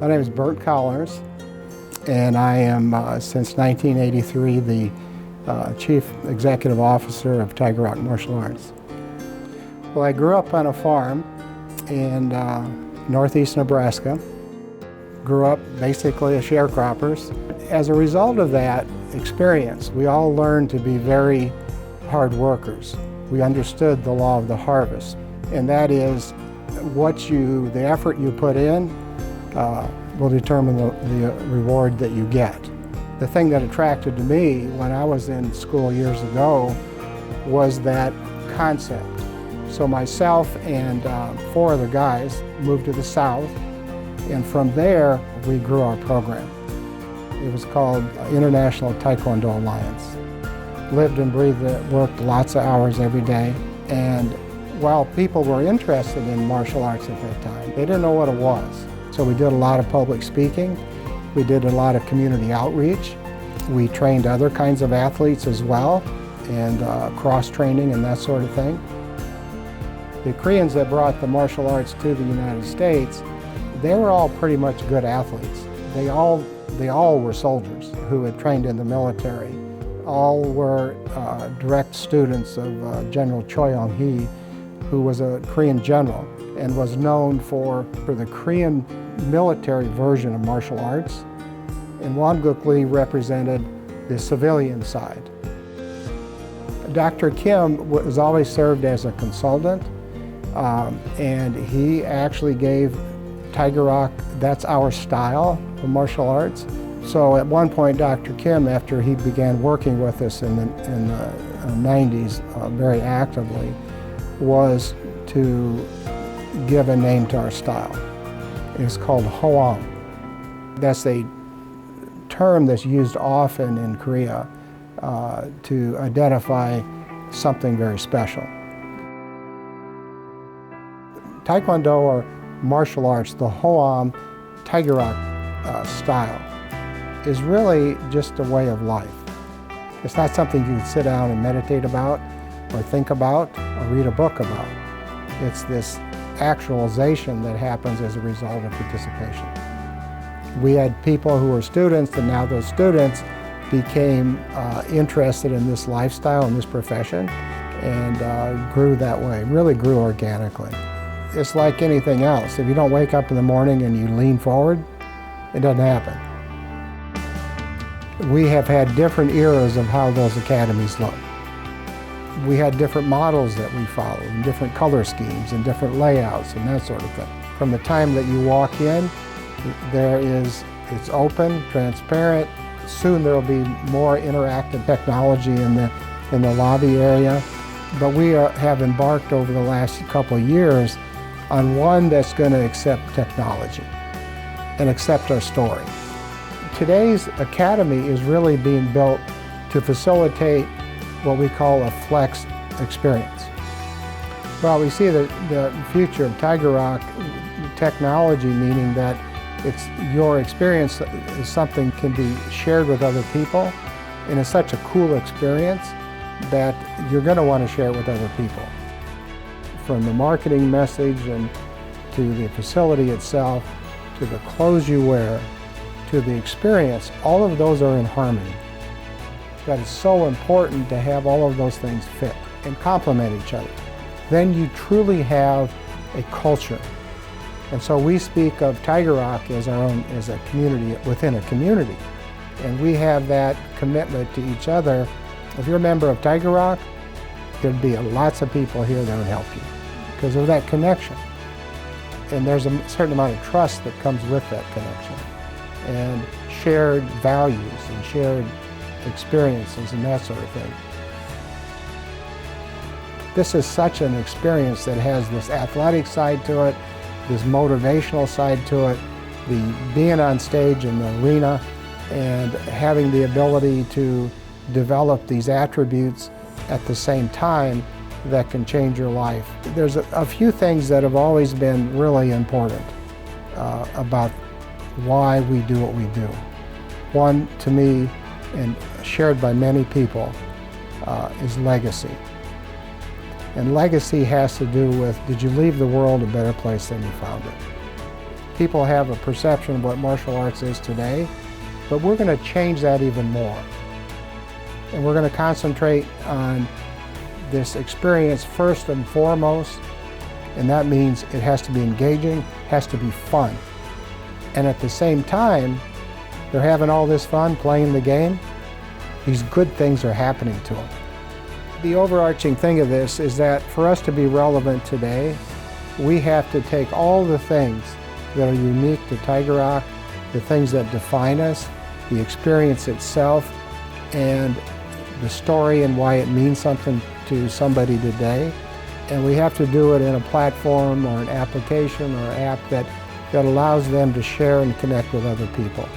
My name is Bert Collars, and I am, since 1983, the Chief Executive Officer of TigerRock Martial Arts. Well, I grew up on a farm in northeast Nebraska. Grew up basically as sharecroppers. As a result of that experience, we all learned to be very hard workers. We understood the law of the harvest, and that is the effort you put in will determine the reward that you get. The thing that attracted to me when I was in school years ago was that concept. So myself and 4 other guys moved to the south, and from there we grew our program. It was called International Taekwondo Alliance. Lived and breathed it, worked lots of hours every day, and while people were interested in martial arts at that time, they didn't know what it was. So we did a lot of public speaking. We did a lot of community outreach. We trained other kinds of athletes as well, and cross-training and that sort of thing. The Koreans that brought the martial arts to the United States, they were all pretty much good athletes. They all were soldiers who had trained in the military. All were direct students of General Choi Yong-hee, who was a Korean general and was known for the Korean military version of martial arts. And Won-guk Lee represented the civilian side. Dr. Kim was always served as a consultant, and he actually gave TigerRock, that's our style of martial arts. So at one point, Dr. Kim, after he began working with us in the 90s very actively, was to give a name to our style. It's called Hoang. That's a term that's used often in Korea to identify something very special. Taekwondo, or martial arts, the Hoang TigerRock style, is really just a way of life. It's not something you can sit down and meditate about, or think about, or read a book about. It's this actualization that happens as a result of participation. We had people who were students, and now those students became interested in this lifestyle and this profession, and grew that way, really grew organically. It's like anything else. If you don't wake up in the morning and you lean forward, it doesn't happen. We have had different eras of how those academies look. We had different models that we followed, and different color schemes, and different layouts, and that sort of thing. From the time that you walk in, it's open, transparent. Soon there will be more interactive technology in the lobby area. But we have embarked over the last couple of years on one that's going to accept technology and accept our story. Today's academy is really being built to facilitate what we call a flex experience. Well, we see the future of TigerRock technology, meaning that your experience is something can be shared with other people, and it's such a cool experience that you're going to want to share it with other people. From the marketing message and to the facility itself, to the clothes you wear, to the experience, all of those are in harmony. That is so important to have all of those things fit and complement each other. Then you truly have a culture. And so we speak of TigerRock as a community within a community. And we have that commitment to each other. If you're a member of TigerRock, there'd be lots of people here that would help you because of that connection. And there's a certain amount of trust that comes with that connection, and shared values and shared experiences and that sort of thing. This is such an experience that has this athletic side to it, this motivational side to it, the being on stage in the arena and having the ability to develop these attributes at the same time that can change your life. There's a few things that have always been really important about why we do what we do. One, to me, and shared by many people, is legacy. And legacy has to do with, did you leave the world a better place than you found it? people have a perception of what martial arts is today, but we're going to change that even more. And we're going to concentrate on this experience first and foremost, and that means it has to be engaging, has to be fun. And at the same time, they're having all this fun playing the game, these good things are happening to them. The overarching thing of this is that for us to be relevant today, we have to take all the things that are unique to TigerRock, the things that define us, the experience itself, and the story and why it means something to somebody today. And we have to do it in a platform or an application or app that allows them to share and connect with other people.